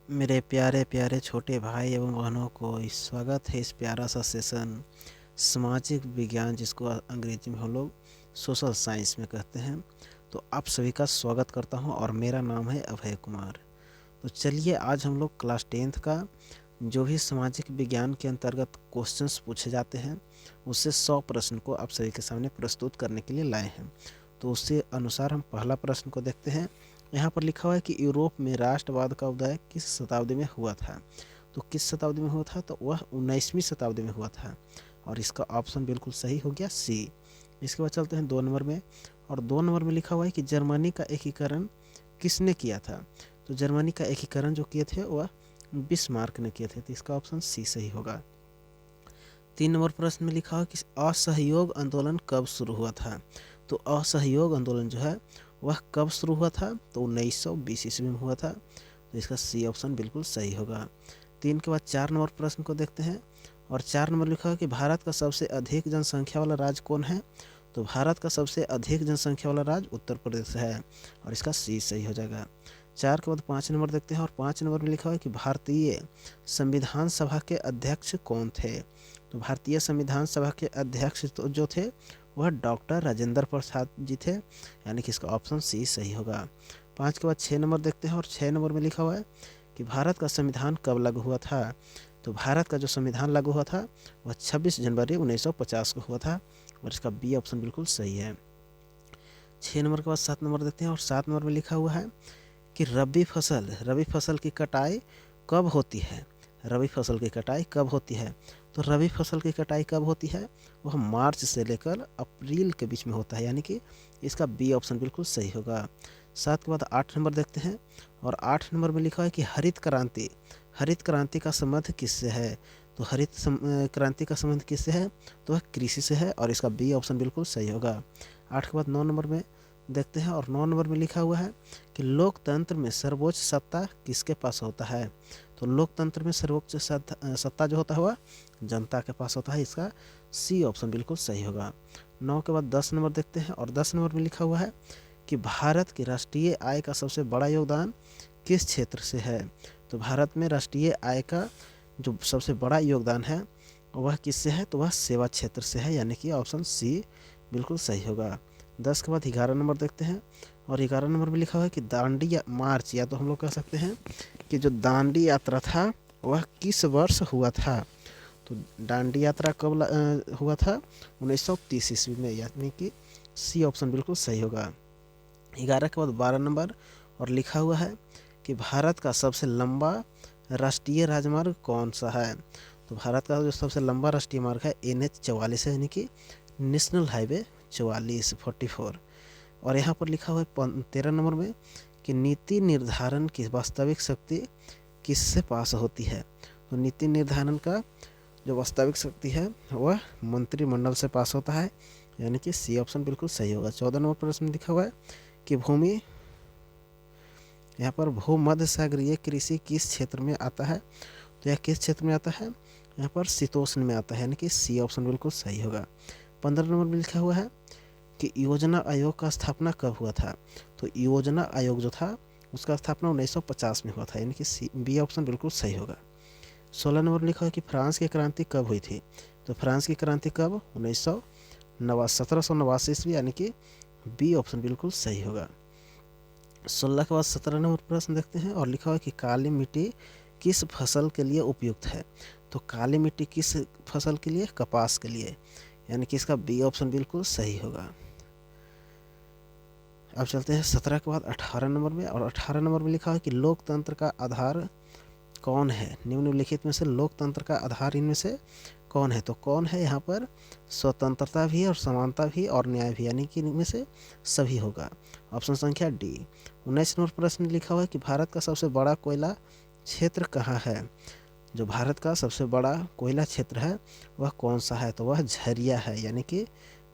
मेरे प्यारे प्यारे छोटे भाई एवं बहनों को स्वागत है इस प्यारा सा सेशन सामाजिक विज्ञान, जिसको अंग्रेजी में हम लोग सोशल साइंस में कहते हैं। तो आप सभी का स्वागत करता हूं और मेरा नाम है अभय कुमार। तो चलिए, आज हम लोग क्लास 10th का जो भी सामाजिक विज्ञान के अंतर्गत क्वेश्चंस पूछे जाते हैं, उससे 100 प्रश्न को आप सभी के सामने प्रस्तुत करने के लिए लाए हैं। तो उससे अनुसार हम पहला प्रश्न को देखते हैं। यहाँ पर लिखा हुआ है कि यूरोप में राष्ट्रवाद का उदय किस शताब्दी में हुआ था। तो किस शताब्दी में हुआ था, तो वह 19वीं शताब्दी में हुआ था। और इसका ऑप्शन बिल्कुल सही हो गया, सी। इसके बाद चलते हैं 2 नंबर में। और 2 नंबर में लिखा हुआ है कि जर्मनी का एकीकरण किसने किया था। तो जर्मनी का एकीकरण जो किए थे वह बिस्मार्क ने किए थे। तो इसका ऑप्शन सी सही होगा। 3 नंबर प्रश्न में लिखा हुआ कि असहयोग आंदोलन कब शुरू हुआ था। तो असहयोग आंदोलन जो है वह कब शुरू हुआ था, तो 1920 ईस्वी में हुआ था। तो इसका सी ऑप्शन बिल्कुल सही होगा। 3 के बाद 4 नंबर प्रश्न को देखते हैं। और 4 नंबर लिखा है कि भारत का सबसे अधिक जनसंख्या वाला राज्य कौन है। तो भारत का सबसे अधिक जनसंख्या वाला राज्य उत्तर प्रदेश है, और इसका सी सही हो जाएगा। 4 के बाद 5 नंबर देखते हैं। और 5 नंबर में लिखा है कि भारतीय संविधान सभा के अध्यक्ष कौन थे। तो भारतीय संविधान सभा के अध्यक्ष तो जो थे वह डॉक्टर राजेंद्र प्रसाद जी थे, यानी कि इसका ऑप्शन सी सही होगा। 5 के बाद 6 नंबर देखते हैं। और 6 नंबर में लिखा हुआ है कि भारत का संविधान कब लागू हुआ था। तो भारत का जो संविधान लागू हुआ था वह 26 जनवरी 1950 को हुआ था, और इसका बी ऑप्शन बिल्कुल सही है। 6 नंबर के बाद 7 नंबर देखते हैं। और 7 नंबर में लिखा हुआ है कि रबी फसल की कटाई कब होती है। रबी फसल की कटाई कब होती है। तो रबी फसल की कटाई कब होती है, वह मार्च से लेकर अप्रैल के बीच में होता है, यानी कि इसका बी ऑप्शन बिल्कुल सही होगा। 7 के बाद 8 नंबर देखते हैं। और 8 नंबर में लिखा है कि हरित क्रांति का संबंध किससे है। तो क्रांति का संबंध किससे है, तो वह कृषि से है, और इसका बी ऑप्शन बिल्कुल सही होगा। 8 के बाद 9 नंबर में देखते हैं। और 9 नंबर में लिखा हुआ है कि लोकतंत्र में सर्वोच्च सत्ता किसके पास होता है। तो लोकतंत्र में सर्वोच्च सत्ता जो होता है वह जनता के पास होता है, इसका सी ऑप्शन बिल्कुल सही होगा। 9 के बाद 10 नंबर देखते हैं। और 10 नंबर में लिखा हुआ है कि भारत की राष्ट्रीय आय का सबसे बड़ा योगदान किस क्षेत्र से है। तो भारत में राष्ट्रीय आय का जो सबसे बड़ा योगदान है वह किससे है, तो वह सेवा क्षेत्र से है, यानी कि ऑप्शन सी बिल्कुल सही होगा। 10 के बाद 11 नंबर देखते हैं। और 11 नंबर में लिखा हुआ है कि दांडी मार्च, या तो हम लोग कह सकते हैं कि जो दांडी यात्रा था वह किस वर्ष हुआ था। तो दांडी यात्रा कब हुआ था, 1930 ईस्वी में, यानी कि सी ऑप्शन बिल्कुल सही होगा। 11 के बाद 12 नंबर। और लिखा हुआ है कि भारत का सबसे लंबा राष्ट्रीय राजमार्ग कौन सा है। तो भारत का जो सबसे लंबा राष्ट्रीय मार्ग है NH 44 है, यानी कि नेशनल हाईवे 44। और यहाँ पर लिखा हुआ है 13 नंबर में कि नीति निर्धारण की वास्तविक शक्ति किससे पास होती है। तो नीति निर्धारण का जो वास्तविक शक्ति है वह मंत्रिमंडल से पास होता है, यानी कि सी ऑप्शन बिल्कुल सही होगा। 14 नंबर प्रश्न लिखा हुआ है कि यहाँ पर भूमध्य सागरीय कृषि किस क्षेत्र में आता है। तो यह किस क्षेत्र में आता है, यहाँ पर शीतोष्ण में आता है, यानी कि सी ऑप्शन बिल्कुल सही होगा। 15 नंबर में लिखा हुआ है कि योजना आयोग का स्थापना कब हुआ था। तो योजना आयोग जो था उसका स्थापना 1950 में हुआ था, यानी कि सी बी ऑप्शन बिल्कुल सही होगा। 16 नंबर लिखा है कि फ्रांस की क्रांति कब हुई थी। तो फ्रांस की क्रांति कब, 1789 ईस्वी, यानी कि बी ऑप्शन बिल्कुल सही होगा। 16 के बाद 17 नंबर प्रश्न देखते हैं। और लिखा हुआ है कि काली मिट्टी किस फसल के लिए उपयुक्त है। तो काली मिट्टी किस फसल के लिए, कपास के लिए, यानी कि इसका बी ऑप्शन बिल्कुल सही होगा। अब चलते हैं 17 के बाद 18 नंबर में। और 18 नंबर में लिखा है कि लोकतंत्र का आधार कौन है, निम्नलिखित में से लोकतंत्र का आधार इनमें से कौन है। तो कौन है, यहाँ पर स्वतंत्रता भी और समानता भी और न्याय भी, यानी कि इनमें से सभी होगा। ऑप्शन संख्या डी। 19 नंबर प्रश्न लिखा हुआ है कि भारत का सबसे बड़ा कोयला क्षेत्र कहाँ है। जो भारत का सबसे बड़ा कोयला क्षेत्र है वह कौन सा है, तो वह झरिया है, यानी कि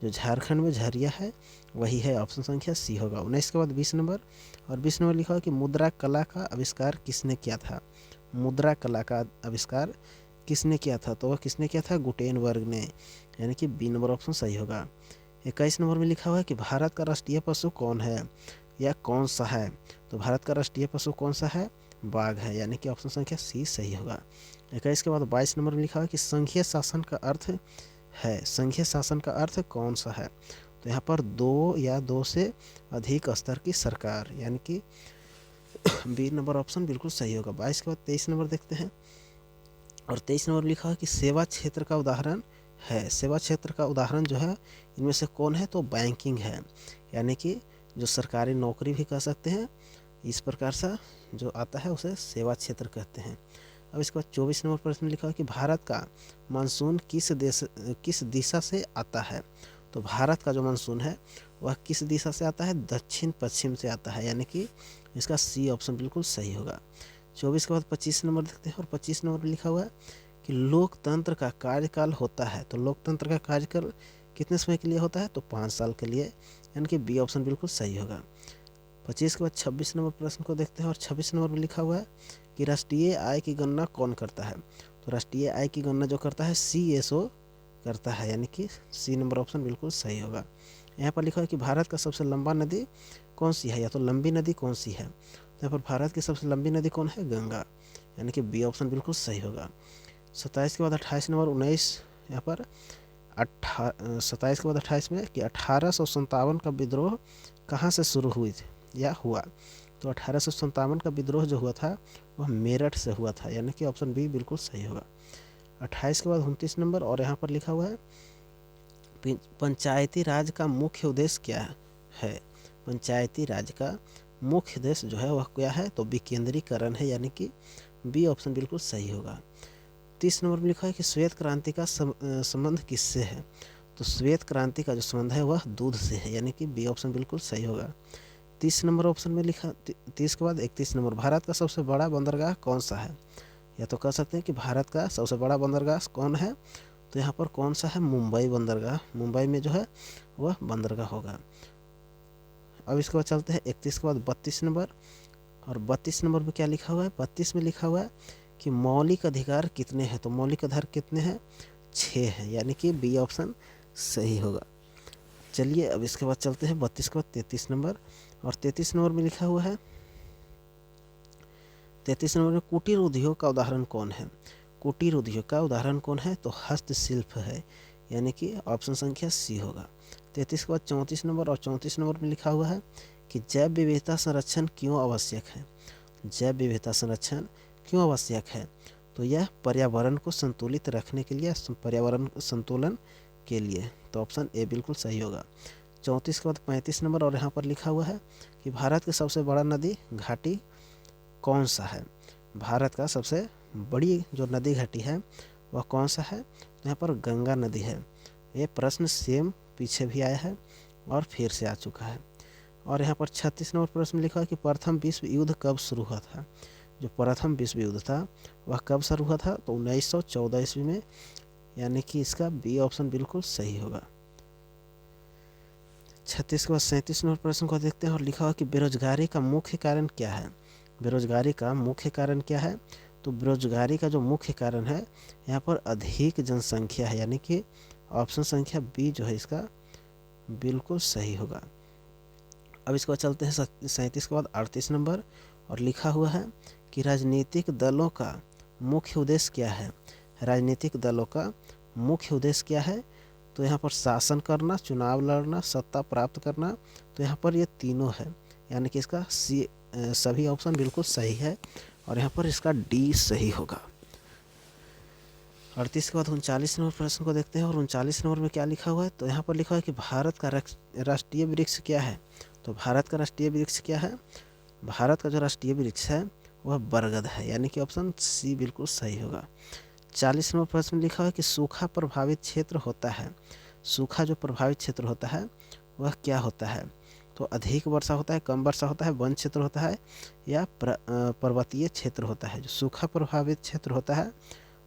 जो झारखंड में झरिया है वही है, ऑप्शन संख्या सी होगा। 19 के बाद 20 नंबर। और 20 नंबर लिखा हुआ कि मुद्रा कला का आविष्कार किसने किया था। मुद्रा कला का आविष्कार किसने किया था, तो वह किसने किया था, गुटेनबर्ग ने, यानी कि बी नंबर ऑप्शन सही होगा। 21 नंबर में लिखा हुआ है कि भारत का राष्ट्रीय पशु कौन है या कौन सा है। तो भारत का राष्ट्रीय पशु कौन सा है, बाघ है, यानी कि ऑप्शन संख्या सी सही होगा। 21 के बाद 22 नंबर में लिखा हुआ है कि संघीय शासन का अर्थ है। संघीय शासन का अर्थ कौन सा है? तो यहाँ पर दो या दो से अधिक स्तर की सरकार, यानी कि बी नंबर ऑप्शन बिल्कुल सही होगा। 22 के बाद 23 नंबर देखते हैं, और 23 नंबर लिखा है कि सेवा क्षेत्र का उदाहरण है। सेवा क्षेत्र का उदाहरण जो है इनमें से कौन है? तो बैंकिंग है, यानी कि जो सरकारी नौकरी भी कह सकते हैं, इस प्रकार से जो आता है उसे सेवा क्षेत्र कहते हैं। अब इसके बाद 24 नंबर प्रश्न लिखा है कि भारत का मानसून किस दिशा से आता है? तो भारत का जो मानसून है वह किस दिशा से आता है? दक्षिण पश्चिम से आता है, यानी कि इसका सी ऑप्शन बिल्कुल सही होगा। 24 के बाद 25 नंबर देखते हैं, और 25 नंबर में लिखा हुआ है कि लोकतंत्र का कार्यकाल होता है। तो लोकतंत्र का कार्यकाल कितने समय के लिए होता है? तो 5 साल के लिए, यानी कि बी ऑप्शन बिल्कुल सही होगा। 25 के बाद 26 नंबर प्रश्न को देखते हैं, और 26 नंबर में लिखा हुआ है कि राष्ट्रीय आय की गणना कौन करता है? तो राष्ट्रीय आय की गणना जो करता है CSO करता है, यानी कि सी नंबर ऑप्शन बिल्कुल सही होगा। यहाँ पर लिखा है कि भारत का सबसे लंबा नदी कौन सी है, या तो लंबी नदी कौन सी है? तो यहाँ पर भारत की सबसे लंबी नदी कौन है? गंगा, यानी कि बी ऑप्शन बिल्कुल सही होगा। 27 के बाद 28 नंबर 19, यहाँ पर 27 के बाद 28 में कि 1857 का विद्रोह कहाँ से शुरू हुई थी या हुआ? तो 1857 का विद्रोह जो हुआ था वह मेरठ से हुआ था, यानी कि ऑप्शन बी बिल्कुल सही होगा। 28 के बाद 29 नंबर, और यहाँ पर लिखा हुआ है पंचायती राज का मुख्य उद्देश्य क्या है? पंचायती राज का मुख्य उद्देश्य जो है वह क्या है? तो विकेंद्रीकरण है, यानी कि बी ऑप्शन बिल्कुल सही होगा। 30 नंबर में लिखा है कि श्वेत क्रांति का संबंध किससे है? तो श्वेत क्रांति का जो संबंध है वह दूध से है, यानी कि बी ऑप्शन बिल्कुल सही होगा। 30 नंबर ऑप्शन में लिखा 30 के बाद 31 नंबर, भारत का सबसे बड़ा बंदरगाह कौन सा है? या तो कह सकते हैं कि भारत का सबसे बड़ा बंदरगाह कौन है? तो यहाँ पर कौन सा है? मुंबई बंदरगाह। मुंबई में जो है वह बंदरगाह होगा। अब इसके बाद चलते हैं 31 के बाद 32 नंबर, और 32 नंबर में क्या लिखा हुआ है? 32 में लिखा हुआ है कि मौलिक अधिकार कितने हैं? तो मौलिक अधिकार कितने हैं? 6 हैं, यानी कि बी ऑप्शन सही होगा। चलिए अब इसके बाद चलते हैं 32 के बाद 33 नंबर, और 33 नंबर में लिखा हुआ है 33 नंबर में कुटीर उद्योग का उदाहरण कौन है? कुटीर उद्योग का उदाहरण कौन है? तो हस्तशिल्प है, यानी कि ऑप्शन संख्या सी होगा। 33 के बाद 34 नंबर, और 34 नंबर में लिखा हुआ है कि जैव विविधता संरक्षण क्यों आवश्यक है? जैव विविधता संरक्षण क्यों आवश्यक है? तो यह पर्यावरण को संतुलित रखने के लिए, पर्यावरण संतुलन के लिए। तो ऑप्शन ए बिल्कुल सही होगा। 34 के बाद 35 नंबर, और यहाँ पर लिखा हुआ है कि भारत की सबसे बड़ा नदी घाटी कौन सा है? भारत का सबसे बड़ी जो नदी घाटी है वह कौन सा है? तो यहाँ पर गंगा नदी है। ये प्रश्न सेम पीछे भी आया है और फिर से आ चुका है। और यहाँ पर 36 नंबर प्रश्न में लिखा है कि प्रथम विश्व युद्ध कब शुरू हुआ था? जो प्रथम विश्व युद्ध था वह कब शुरू हुआ था? तो 1914 ईस्वी में, यानी कि इसका बी ऑप्शन बिल्कुल सही होगा। 36 के बाद 37 नंबर प्रश्न को देखते हैं, और लिखा हुआ कि बेरोजगारी का मुख्य कारण क्या है? बेरोजगारी का मुख्य कारण क्या है? तो बेरोजगारी का जो मुख्य कारण है यहाँ पर अधिक जनसंख्या है, यानी कि ऑप्शन संख्या बी जो है इसका बिल्कुल सही होगा। अब इसके बाद चलते हैं 37 के बाद 38 नंबर, और लिखा हुआ है कि राजनीतिक दलों का मुख्य उद्देश्य क्या है? राजनीतिक दलों का मुख्य उद्देश्य क्या है? तो यहाँ पर शासन करना, चुनाव लड़ना, सत्ता प्राप्त करना। तो यहाँ पर ये तीनों है, यानी कि इसका सी सभी ऑप्शन बिल्कुल सही है, और यहाँ पर इसका डी सही होगा। 38 के बाद 39 नंबर प्रश्न को देखते हैं, और 39 नंबर में क्या लिखा हुआ है? तो यहाँ पर लिखा है कि भारत का राष्ट्रीय वृक्ष क्या है? तो भारत का राष्ट्रीय वृक्ष क्या है? भारत का जो राष्ट्रीय वृक्ष है वह बरगद है, यानी कि ऑप्शन सी बिल्कुल सही होगा। 40 नंबर प्रश्न में लिखा है कि सूखा प्रभावित क्षेत्र होता है। सूखा जो प्रभावित क्षेत्र होता है वह क्या होता है? तो अधिक वर्षा होता है, कम वर्षा होता है, वन क्षेत्र होता है, या पर्वतीय क्षेत्र होता है? जो सूखा प्रभावित क्षेत्र होता है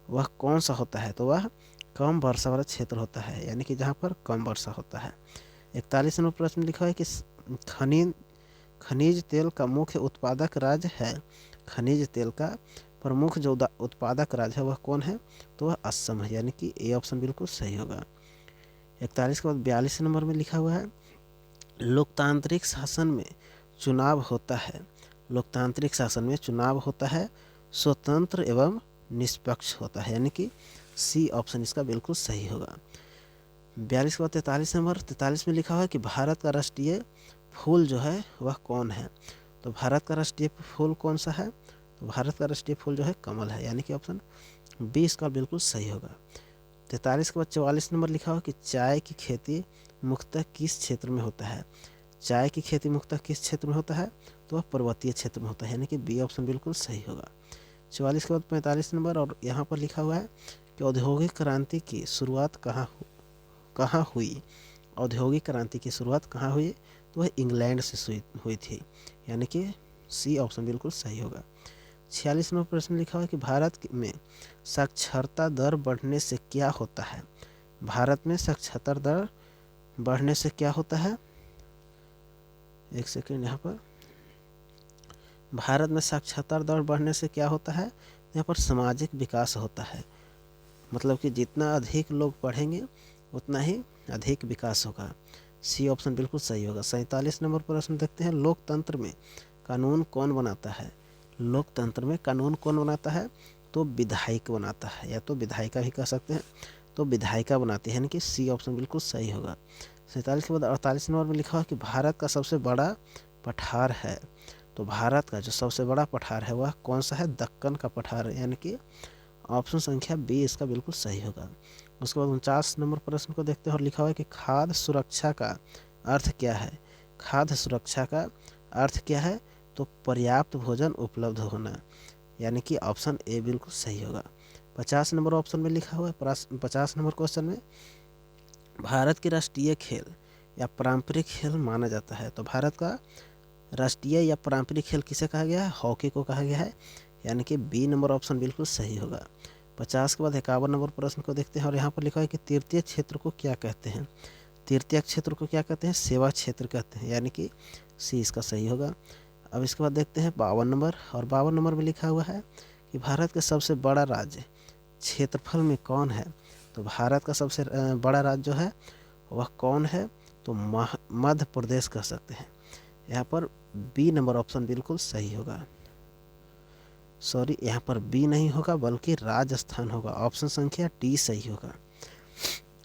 वह कौन सा होता है? तो वह कम वर्षा वाला क्षेत्र होता है, यानी कि जहाँ पर कम वर्षा होता है। 41 नंबर प्रश्न में लिखा है कि खनिज तेल का मुख्य उत्पादक राज्य है। खनिज तेल का प्रमुख जो उत्पादक राज्य है वह कौन है? तो वह असम है, यानी कि ए ऑप्शन बिल्कुल सही होगा। 41 के बाद 42 नंबर में लिखा हुआ है लोकतांत्रिक शासन में चुनाव होता है। लोकतांत्रिक शासन में चुनाव होता है, स्वतंत्र एवं निष्पक्ष होता है, यानी कि सी ऑप्शन इसका बिल्कुल सही होगा। 42 के बाद 43 नंबर, 43 में लिखा हुआ है कि भारत का राष्ट्रीय फूल जो है वह कौन है। तो भारत का राष्ट्रीय फूल कौन सा है, तो भारत का राष्ट्रीय फूल जो है कमल है, यानी कि ऑप्शन बी इसका बिल्कुल सही होगा। 43 के बाद 44 नंबर लिखा हुआ कि चाय की खेती मुख्यतः किस क्षेत्र में होता है। चाय की खेती मुख्यतः किस क्षेत्र में होता है, तो वह पर्वतीय क्षेत्र में होता है, यानी कि बी ऑप्शन बिल्कुल सही होगा। 44 के बाद 45 नंबर, और यहाँ पर लिखा हुआ है कि औद्योगिक क्रांति की शुरुआत कहाँ हुई। औद्योगिक क्रांति की शुरुआत कहाँ हुई, तो वह इंग्लैंड से हुई थी, यानी कि सी ऑप्शन बिल्कुल सही होगा। 46 नंबर प्रश्न लिखा हुआ है कि भारत में साक्षरता दर बढ़ने से क्या होता है। भारत में साक्षरता दर बढ़ने से क्या होता है, एक सेकेंड, यहाँ पर भारत में साक्षरता दर बढ़ने से क्या होता है, यहाँ पर सामाजिक विकास होता है, मतलब कि जितना अधिक लोग पढ़ेंगे उतना ही अधिक विकास होगा। सी ऑप्शन बिल्कुल सही होगा। 47 नंबर प्रश्न देखते हैं, लोकतंत्र में कानून कौन बनाता है। लोकतंत्र में कानून कौन बनाता है, तो विधायक बनाता है, या तो विधायिका भी कह सकते हैं, तो विधायिका बनाती है, यानी कि सी ऑप्शन बिल्कुल सही होगा। 47 के बाद 48 नंबर में लिखा हुआ कि भारत का सबसे बड़ा पठार है। तो भारत का जो सबसे बड़ा पठार है वह कौन सा है, दक्कन का पठार, यानी कि ऑप्शन संख्या बी इसका बिल्कुल सही होगा। उसके बाद 49 नंबर प्रश्न को देखते हैं, और लिखा हुआ है कि खाद्य सुरक्षा का अर्थ क्या है। खाद्य सुरक्षा का अर्थ क्या है, तो पर्याप्त भोजन उपलब्ध होना, यानी कि ऑप्शन ए बिल्कुल सही होगा। 50 नंबर ऑप्शन में लिखा हुआ है, 50 नंबर क्वेश्चन में भारत के राष्ट्रीय खेल या पारंपरिक खेल माना जाता है। तो भारत का राष्ट्रीय या पारंपरिक खेल किसे कहा गया है, हॉकी को कहा गया है, यानी कि बी नंबर ऑप्शन बिल्कुल सही होगा। 50 के बाद 51 नंबर प्रश्न को देखते हैं, और यहाँ पर लिखा है कि तृतीय क्षेत्र को क्या कहते हैं। तृतीय क्षेत्र को क्या कहते हैं, सेवा क्षेत्र कहते हैं, यानी कि सी इसका सही होगा। अब इसके बाद देखते हैं 52 नंबर, और 52 नंबर में लिखा हुआ है कि भारत का सबसे बड़ा राज्य क्षेत्रफल में कौन है। तो भारत का सबसे बड़ा राज्य जो है वह कौन है, तो मध्य प्रदेश कह सकते हैं। यहाँ पर बी नंबर ऑप्शन बिल्कुल सही होगा। सॉरी, यहाँ पर बी नहीं होगा बल्कि राजस्थान होगा, ऑप्शन संख्या डी सही होगा।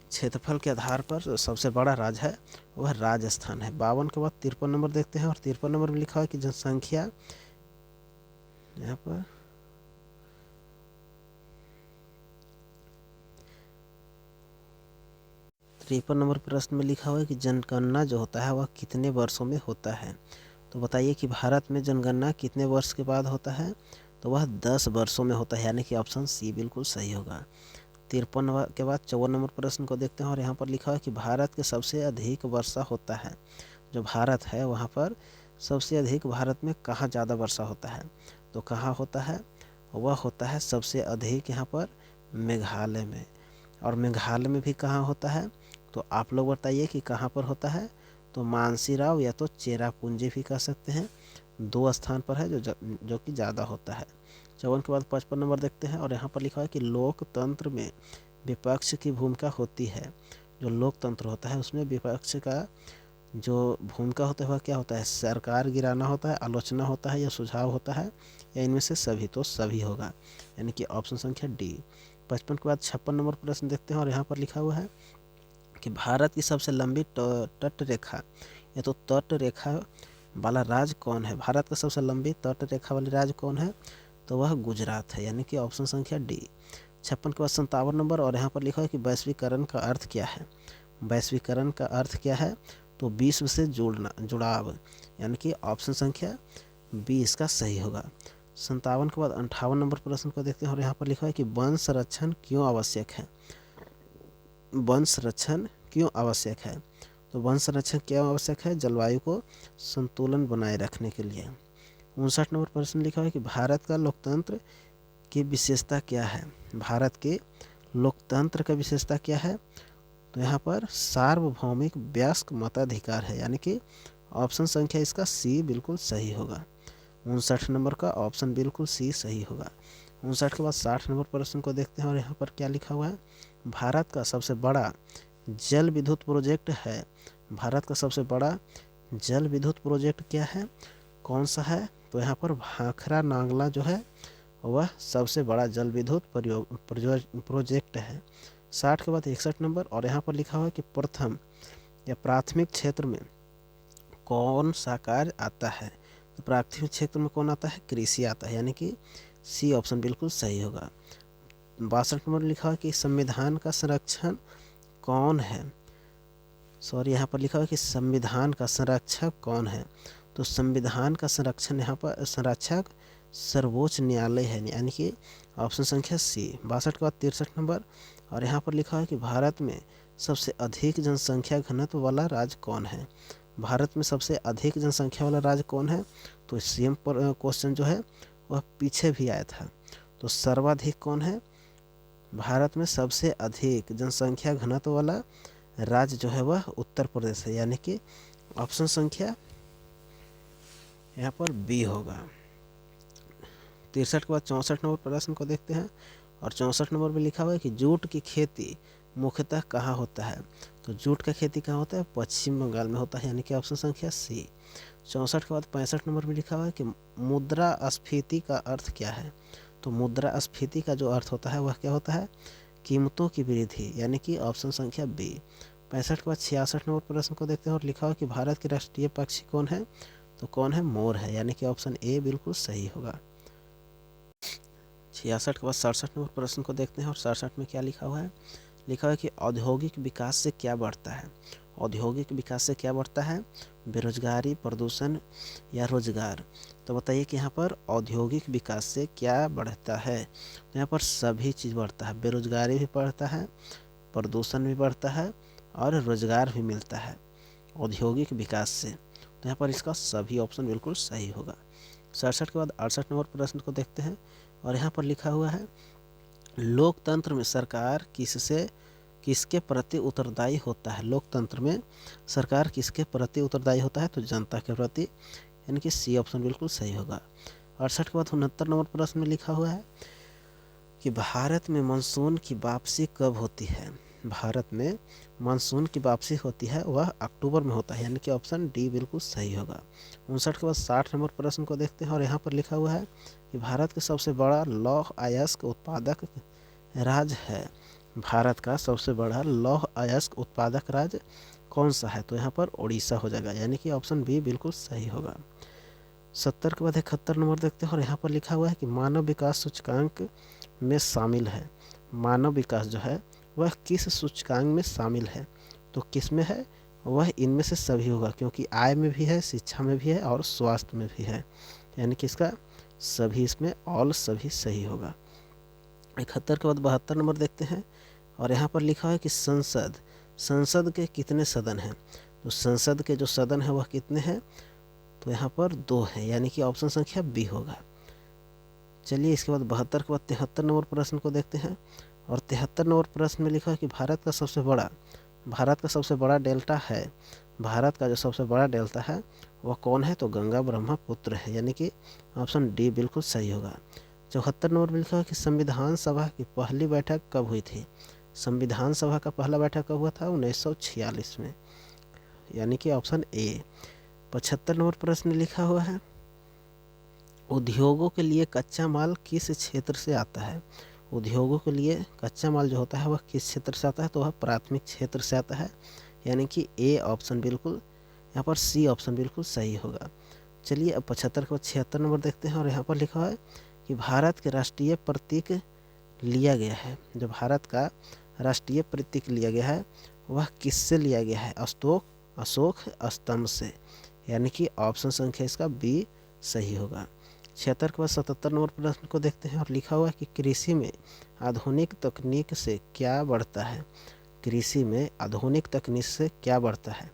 क्षेत्रफल के आधार पर सबसे बड़ा राज्य है वह राजस्थान है। 52 के बाद 53 नंबर देखते हैं, और 53 नंबर में लिखा है कि जनसंख्या, यहाँ पर 53 नंबर प्रश्न में लिखा हुआ है कि जनगणना जो होता है वह कितने वर्षों में होता है। तो बताइए कि भारत में जनगणना कितने वर्ष के बाद होता है, तो वह 10 वर्षों में होता है, यानी कि ऑप्शन सी बिल्कुल सही होगा। 53 के बाद 54 नंबर प्रश्न को देखते हैं, और यहाँ पर लिखा है कि भारत के सबसे अधिक वर्षा होता है। जो भारत है वहाँ पर सबसे अधिक भारत में कहाँ ज़्यादा वर्षा होता है, तो कहाँ होता है, वह होता है सबसे अधिक यहाँ पर मेघालय में। और मेघालय में भी कहाँ होता है, तो आप लोग बताइए कि कहाँ पर होता है, तो मानसीराव या तो चेरापूंजी भी कह सकते हैं, 2 स्थान पर है जो कि ज़्यादा होता है। 54 के बाद 55 नंबर देखते हैं, और यहाँ पर लिखा है कि लोकतंत्र में विपक्ष की भूमिका होती है। जो लोकतंत्र होता है उसमें विपक्ष का जो भूमिका होता है वह क्या होता है, सरकार गिराना होता है, आलोचना होता है, या सुझाव होता है, या इनमें से सभी, तो सभी होगा, यानी कि ऑप्शन संख्या डी। 55 के बाद 56 नंबर प्रश्न देखते हैं, और यहाँ पर लिखा हुआ है कि भारत की सबसे लंबी तट रेखा या तो तट रेखा वाला राज्य कौन है। भारत का सबसे लंबी तट रेखा वाली राज्य कौन है, तो वह गुजरात है, यानी कि ऑप्शन संख्या डी। 56 के बाद 57 नंबर, और यहाँ पर लिखा है कि वैश्वीकरण का अर्थ क्या है। वैश्वीकरण का अर्थ क्या है, तो विश्व से जुड़ाव, यानी कि ऑप्शन संख्या बी इसका सही होगा। 57 के बाद 58 नंबर प्रश्न को देखते हैं, और यहाँ पर लिखा है कि वन संरक्षण क्यों आवश्यक है। वन संरक्षण क्यों आवश्यक है, तो वन संरक्षण क्यों आवश्यक है, जलवायु को संतुलन बनाए रखने के लिए। 59 नंबर प्रश्न लिखा है कि भारत का लोकतंत्र की विशेषता क्या है। भारत के लोकतंत्र का विशेषता क्या है, तो यहाँ पर सार्वभौमिक वयस्क मताधिकार है, यानी कि ऑप्शन संख्या इसका सी बिल्कुल सही होगा। 59 नंबर का ऑप्शन बिल्कुल सी सही होगा। 59 के बाद 60 नंबर प्रश्न को देखते हैं, और यहाँ पर क्या लिखा हुआ है, भारत का सबसे बड़ा जल विद्युत प्रोजेक्ट है। भारत का सबसे बड़ा जल विद्युत प्रोजेक्ट क्या है, कौन सा है, तो यहाँ पर भाखरा नांगला जो है वह सबसे बड़ा जल विद्युत प्रोजेक्ट है। 60 के बाद 61 नंबर, और यहाँ पर लिखा हुआ है कि प्रथम या प्राथमिक क्षेत्र में कौन सा कार्य आता है। तो प्राथमिक क्षेत्र में कौन आता है, कृषि आता है, यानी कि सी ऑप्शन बिल्कुल सही होगा। 62 नंबर लिखा है कि संविधान का संरक्षण कौन है। सॉरी, यहाँ पर लिखा हुआ है कि संविधान का संरक्षक कौन है। तो संविधान का संरक्षण यहाँ पर संरक्षक सर्वोच्च न्यायालय है, यानी कि ऑप्शन संख्या सी। 62 के बाद 63 नंबर, और यहाँ पर लिखा है कि भारत में सबसे अधिक जनसंख्या घनत्व वाला राज्य कौन है। भारत में सबसे अधिक जनसंख्या वाला राज्य कौन है। तो सेम क्वेश्चन जो है वह पीछे भी आया था। तो सर्वाधिक कौन है, भारत में सबसे अधिक जनसंख्या घनत्व वाला राज्य जो है वह उत्तर प्रदेश है, यानी कि ऑप्शन संख्या यहाँ पर बी होगा। 63 के बाद 64 नंबर प्रश्न को देखते हैं, और 64 नंबर में लिखा हुआ है कि जूट की खेती मुख्यतः कहाँ होता है। तो जूट का खेती कहाँ होता है, पश्चिम बंगाल में होता है, यानी कि ऑप्शन संख्या सी। 64 के बाद 65 नंबर में लिखा हुआ है कि मुद्रास्फीति का अर्थ क्या है। तो मुद्रास्फीति का जो अर्थ होता है वह क्या होता है, कीमतों की वृद्धि, यानी कि ऑप्शन संख्या बी। 65 के बाद 66 नंबर प्रश्न को देखते हैं, और लिखा हुआ कि भारत के राष्ट्रीय पक्षी कौन है। तो कौन है, मोर है, यानी कि ऑप्शन ए बिल्कुल सही होगा। 66 के बाद 67 नंबर प्रश्न को देखते हैं, और 67 में क्या लिखा हुआ है, लिखा हुआ है कि औद्योगिक विकास से क्या बढ़ता है। औद्योगिक विकास से क्या बढ़ता है, बेरोजगारी, प्रदूषण या रोजगार। तो बताइए कि यहाँ पर औद्योगिक विकास से क्या बढ़ता है। तो यहाँ पर सभी चीज़ बढ़ता है, बेरोजगारी भी बढ़ता है, प्रदूषण भी बढ़ता है, और रोजगार भी मिलता है औद्योगिक विकास से। तो यहाँ पर इसका सभी ऑप्शन बिल्कुल सही होगा। 67 के बाद 68 नंबर प्रश्न को देखते हैं, और यहाँ पर लिखा हुआ है लोकतंत्र में सरकार किसके प्रति उत्तरदायी होता है। लोकतंत्र में सरकार किसके प्रति उत्तरदायी होता है, तो जनता के प्रति, यानी कि सी ऑप्शन बिल्कुल सही होगा। 68 के बाद 69 नंबर प्रश्न में लिखा हुआ है कि भारत में मानसून की वापसी कब होती है। भारत में मानसून की वापसी होती है वह अक्टूबर में होता है, यानी कि ऑप्शन डी बिल्कुल सही होगा। 59 के बाद 60 नंबर प्रश्न को देखते हैं, और यहाँ पर लिखा हुआ है कि भारत का सबसे बड़ा लौह अयस्क उत्पादक राज्य है। भारत का सबसे बड़ा लौह अयस्क उत्पादक राज्य कौन सा है। तो यहाँ पर उड़ीसा हो जाएगा, यानी कि ऑप्शन बी बिल्कुल सही होगा। 70 के बाद 71 नंबर देखते हैं, और यहाँ पर लिखा हुआ है कि मानव विकास सूचकांक में शामिल है। मानव विकास जो है वह किस सूचकांक में शामिल है। तो किस में है, वह इनमें से सभी होगा, क्योंकि आय में भी है, शिक्षा में भी है, और स्वास्थ्य में भी है, यानी कि इसका सभी, इसमें ऑल सभी सही होगा। 71 के बाद 72 नंबर देखते हैं, और यहाँ पर लिखा है कि संसद के कितने सदन हैं। तो संसद के जो सदन है वह कितने हैं, तो यहाँ पर 2 हैं, यानी कि ऑप्शन संख्या बी होगा। चलिए इसके बाद 72 के बाद 73 नंबर प्रश्न को देखते हैं, और 73 नंबर प्रश्न में लिखा है कि भारत का सबसे बड़ा डेल्टा है। भारत का जो सबसे बड़ा डेल्टा है वह कौन है, तो गंगा ब्रह्मपुत्र है, यानी कि ऑप्शन डी बिल्कुल सही होगा। 74 नंबर में लिखा है कि संविधान सभा की पहली बैठक कब हुई थी। संविधान सभा का पहला बैठक कब हुआ था, 1946 में, यानी कि ऑप्शन ए। 75 नंबर प्रश्न लिखा हुआ है उद्योगों के लिए कच्चा माल किस क्षेत्र से आता है। उद्योगों के लिए कच्चा माल जो होता है वह किस क्षेत्र से आता है, तो वह प्राथमिक क्षेत्र से आता है, यानी कि ए ऑप्शन बिल्कुल, यहाँ पर सी ऑप्शन बिल्कुल सही होगा। चलिए अब 75 के बाद 76 नंबर देखते हैं, और यहाँ पर लिखा है कि भारत के राष्ट्रीय प्रतीक लिया गया है। जो भारत का राष्ट्रीय प्रतीक लिया गया है वह किससे लिया गया है, अशोक स्तंभ से, यानी कि ऑप्शन संख्या इसका बी सही होगा। 76 के बाद 77 नंबर प्रश्न को देखते हैं, और लिखा हुआ है कि कृषि में आधुनिक तकनीक से क्या बढ़ता है। कृषि में आधुनिक तकनीक से क्या बढ़ता है,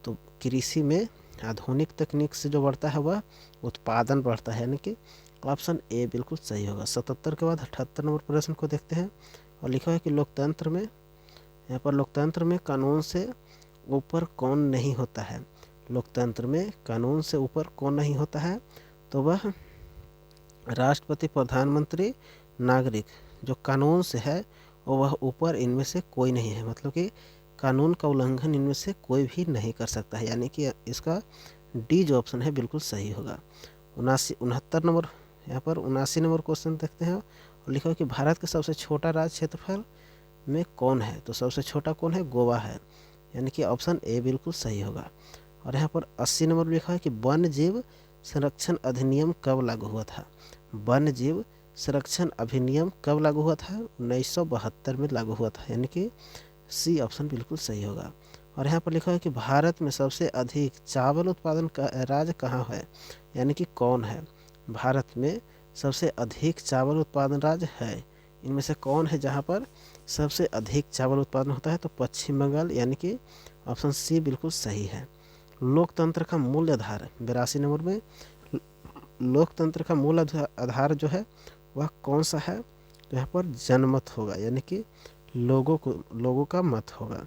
तो कृषि में आधुनिक तकनीक से जो बढ़ता है वह उत्पादन बढ़ता है, यानी कि ऑप्शन ए बिल्कुल सही होगा। 77 के बाद 78 नंबर प्रश्न को देखते हैं, और लिखा है कि लोकतंत्र में, यहाँ पर लोकतंत्र में कानून से ऊपर कौन नहीं होता है। लोकतंत्र में कानून से ऊपर कौन नहीं होता है, तो वह राष्ट्रपति, प्रधानमंत्री, नागरिक। जो कानून से है वह ऊपर इनमें से कोई नहीं है, मतलब कि कानून का उल्लंघन इनमें से कोई भी नहीं कर सकता है, यानी कि इसका डी जो ऑप्शन है बिल्कुल सही होगा। 69 नंबर, यहाँ पर 79 नंबर क्वेश्चन देखते हैं और लिखा है कि भारत का सबसे छोटा राज्य क्षेत्रफल में कौन है। तो सबसे छोटा कौन है, गोवा है, यानी कि ऑप्शन ए बिल्कुल सही होगा। और यहाँ पर 80 नंबर लिखा है कि वन्य जीव संरक्षण अधिनियम कब लागू हुआ था। वन्य जीव संरक्षण अधिनियम कब लागू हुआ था, 1972 में लागू हुआ था, यानी कि सी ऑप्शन बिल्कुल सही होगा। और यहाँ पर लिखा है कि भारत में सबसे अधिक चावल उत्पादन का राज्य कहाँ है, यानी कि कौन है। भारत में सबसे अधिक चावल उत्पादन राज्य है, इनमें से कौन है जहाँ पर सबसे अधिक चावल उत्पादन होता है। तो पश्चिम बंगाल, यानी कि ऑप्शन सी बिल्कुल सही है। लोकतंत्र का मूल आधार 82 नंबर में, लोकतंत्र का मूल आधार जो है वह कौन सा है। तो यहाँ पर जनमत होगा, यानी कि लोगों का मत होगा।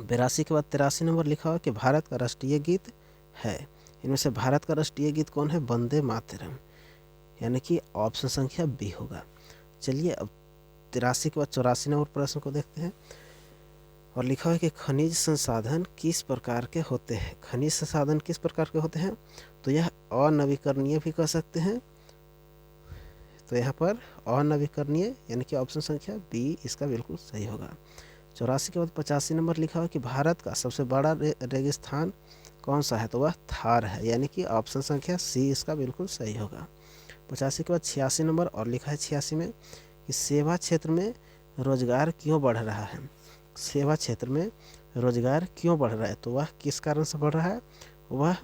82 के बाद 83 नंबर लिखा हुआ कि भारत का राष्ट्रीय गीत है। इनमें से भारत का राष्ट्रीय गीत कौन है, वंदे मातरम, यानी कि ऑप्शन संख्या बी होगा। चलिए अब 83 के बाद 84 नंबर प्रश्न को देखते हैं और लिखा है कि खनिज संसाधन किस प्रकार के होते हैं। खनिज संसाधन किस प्रकार के होते हैं, तो यह अनवीकरणीय भी कह सकते हैं। तो यहाँ पर अनवीकरणीय, यानी कि ऑप्शन संख्या बी इसका बिल्कुल सही होगा। 84 के बाद 85 नंबर लिखा है कि भारत का सबसे बड़ा रेगिस्तान कौन सा है। तो वह थार है, यानी कि ऑप्शन संख्या सी इसका बिल्कुल सही होगा। 85 के बाद 86 नंबर और लिखा है 86 में कि सेवा क्षेत्र में रोजगार क्यों बढ़ रहा है। सेवा क्षेत्र में रोजगार क्यों बढ़ रहा है, तो वह किस कारण से बढ़ रहा है। वह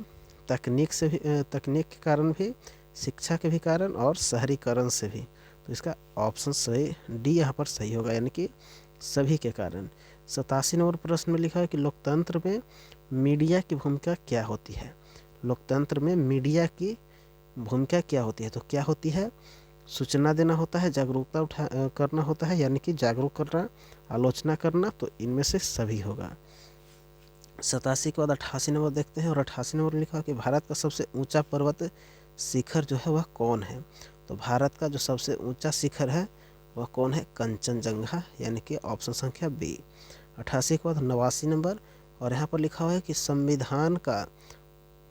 तकनीक के कारण भी, शिक्षा के भी कारण और शहरीकरण से भी। तो इसका ऑप्शन सही डी यहाँ पर सही होगा, यानी कि सभी के कारण। 87 नंबर प्रश्न में लिखा है कि लोकतंत्र में मीडिया की भूमिका क्या होती है। लोकतंत्र में मीडिया की भूमिका क्या होती है, तो क्या होती है, सूचना देना होता है, जागरूकता करना होता है, यानी कि जागरूक करना, आलोचना करना। तो इनमें से सभी होगा। 87 के बाद 88 नंबर देखते हैं और 88 नंबर लिखा है कि भारत का सबसे ऊंचा पर्वत शिखर जो है वह कौन है। तो भारत का जो सबसे ऊंचा शिखर है वह कौन है, कंचनजंगा, यानी कि ऑप्शन संख्या बी। 88 के बाद 89 नंबर और यहाँ पर लिखा हुआ है कि संविधान का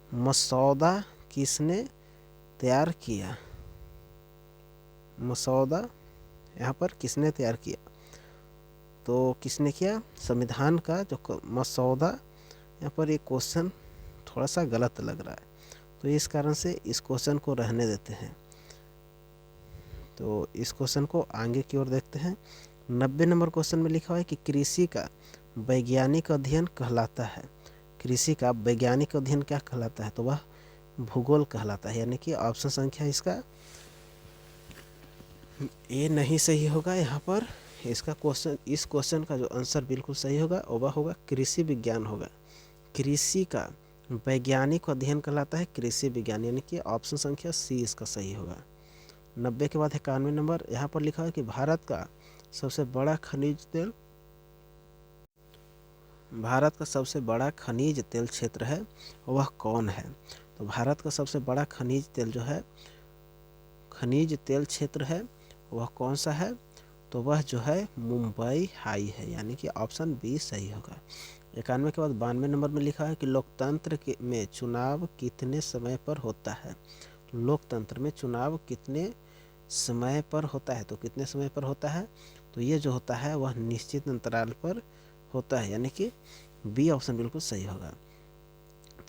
मसौदा किसने तैयार किया। मसौदा यहाँ पर किसने तैयार किया, तो किसने किया, संविधान का जो मसौदा। यहाँ पर एक क्वेश्चन थोड़ा सा गलत लग रहा है, तो इस कारण से इस क्वेश्चन को रहने देते हैं। तो इस क्वेश्चन को आगे की ओर देखते हैं। 90 नंबर क्वेश्चन में लिखा हुआ है कि कृषि का वैज्ञानिक अध्ययन कहलाता है। कृषि का वैज्ञानिक अध्ययन क्या कहलाता है, तो वह भूगोल कहलाता है, यानी कि ऑप्शन संख्या इसका ए नहीं सही होगा। यहाँ पर इसका क्वेश्चन, इस क्वेश्चन का जो आंसर बिल्कुल सही होगा वह होगा कृषि विज्ञान होगा। कृषि का वैज्ञानिक अध्ययन कहलाता है कृषि विज्ञान, यानी कि ऑप्शन संख्या सी इसका सही होगा। 90 के बाद 91 नंबर यहाँ पर लिखा है कि भारत का सबसे बड़ा खनिज तेल, भारत का सबसे बड़ा खनिज तेल क्षेत्र है वह कौन है। तो भारत का सबसे बड़ा खनिज तेल जो है, खनिज तेल क्षेत्र है वह कौन सा है, तो वह जो है मुंबई हाई है, यानी कि ऑप्शन बी सही होगा। 91 के बाद 92 नंबर में लिखा है कि लोकतंत्र में चुनाव कितने समय पर होता है। लोकतंत्र में चुनाव कितने समय पर होता है, तो कितने समय पर होता है, तो ये जो होता है वह निश्चित अंतराल पर होता है, यानी कि बी ऑप्शन बिल्कुल सही होगा।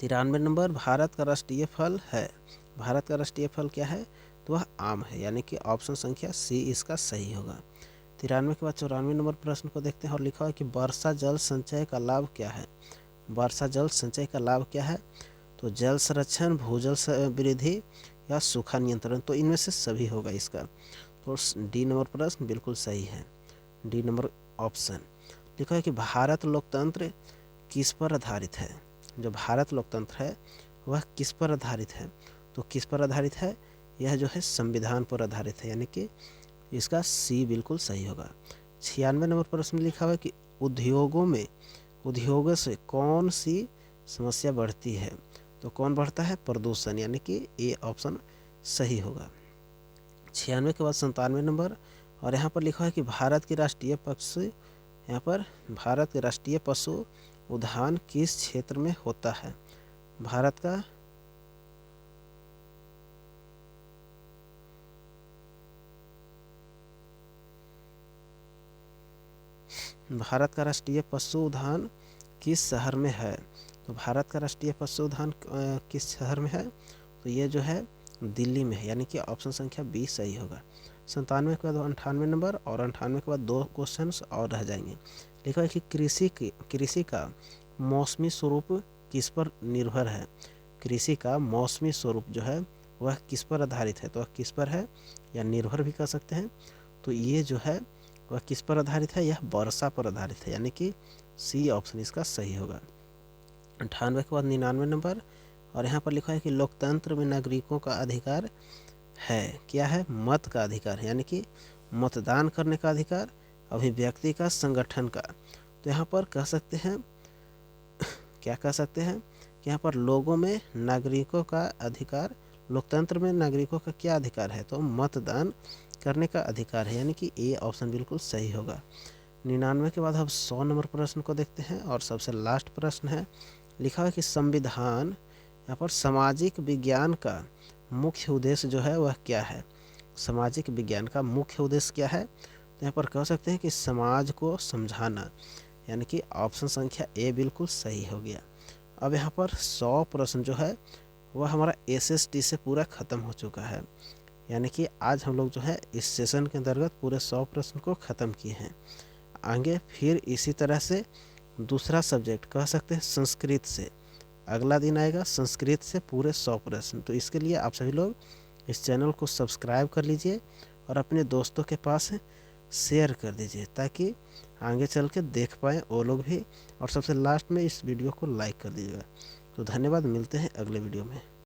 93 नंबर भारत का राष्ट्रीय फल है। भारत का राष्ट्रीय फल क्या है, तो वह आम है, यानी कि ऑप्शन संख्या सी इसका सही होगा। 93 के बाद 94 नंबर प्रश्न को देखते हैं और लिखा है कि वर्षा जल संचय का लाभ क्या है। वर्षा जल संचय का लाभ क्या है, तो जल संरक्षण, भूजल वृद्धि या सूखा नियंत्रण। तो इनमें से सभी होगा इसका। तो डी नंबर प्रश्न बिल्कुल सही है, डी नंबर ऑप्शन। लिखा है कि भारत लोकतंत्र किस पर आधारित है। जो भारत लोकतंत्र है वह किस पर आधारित है, तो किस पर आधारित है, यह जो है संविधान पर आधारित है, यानी कि इसका सी बिल्कुल सही होगा। 96 नंबर प्रश्न में लिखा हुआ है कि उद्योगों से कौन सी समस्या बढ़ती है, तो कौन बढ़ता है, प्रदूषण, यानी कि ए ऑप्शन सही होगा। 96 के बाद 97 नंबर और यहाँ पर लिखा है कि भारत की राष्ट्रीय पशु, यहाँ पर भारत के राष्ट्रीय पशु उद्यान किस क्षेत्र में होता है। भारत का भारत का राष्ट्रीय पशुधन किस शहर में है? तो भारत का राष्ट्रीय पशुधन किस शहर में है? तो ये जो है दिल्ली में है, यानी कि ऑप्शन संख्या 20 सही होगा। 97 के बाद 98 नंबर और 98 के बाद 2 क्वेश्चन और रह जाएंगे। लिखा है कि कृषि का मौसमी स्वरूप किस पर निर्भर है? कृषि का मौसमी स्वरूप जो है वह किस पर आधारित है? तो वह किस पर है या निर्भर भी कर सकते हैं। तो ये जो है वह किस पर आधारित है? यह वर्षा पर आधारित है, यानी कि सी ऑप्शन इसका सही होगा। 98 के बाद 99 नंबर और यहाँ पर लिखा है कि लोकतंत्र में नागरिकों का अधिकार है, क्या है? मत का अधिकार, यानी कि मतदान करने का अधिकार, अभिव्यक्ति का, संगठन का। तो यहाँ पर कह सकते हैं, क्या कह सकते हैं कि यहाँ पर लोगों में नागरिकों का अधिकार, लोकतंत्र में नागरिकों का क्या अधिकार है? तो मतदान करने का अधिकार है, यानी कि ए ऑप्शन बिल्कुल सही होगा। 99 के बाद हम 100 नंबर प्रश्न को देखते हैं और सबसे लास्ट प्रश्न है। लिखा है कि संविधान, यहाँ पर सामाजिक विज्ञान का मुख्य उद्देश्य जो है वह क्या है? सामाजिक विज्ञान का मुख्य उद्देश्य क्या है? तो यहाँ पर कह सकते हैं कि समाज को समझाना, यानी कि ऑप्शन संख्या ए बिल्कुल सही हो गया। अब यहाँ पर 100 प्रश्न जो है वह हमारा एसएसटी से पूरा ख़त्म हो चुका है, यानी कि आज हम लोग जो है इस सेशन के अंतर्गत पूरे 100 प्रश्न को ख़त्म किए हैं। आगे फिर इसी तरह से दूसरा सब्जेक्ट कह सकते हैं संस्कृत से अगला दिन आएगा, संस्कृत से पूरे 100 प्रश्न। तो इसके लिए आप सभी लोग इस चैनल को सब्सक्राइब कर लीजिए और अपने दोस्तों के पास शेयर कर दीजिए ताकि आगे चल के देख पाएँ वो लोग भी। और सबसे लास्ट में इस वीडियो को लाइक कर दीजिएगा। तो धन्यवाद, मिलते हैं अगले वीडियो में।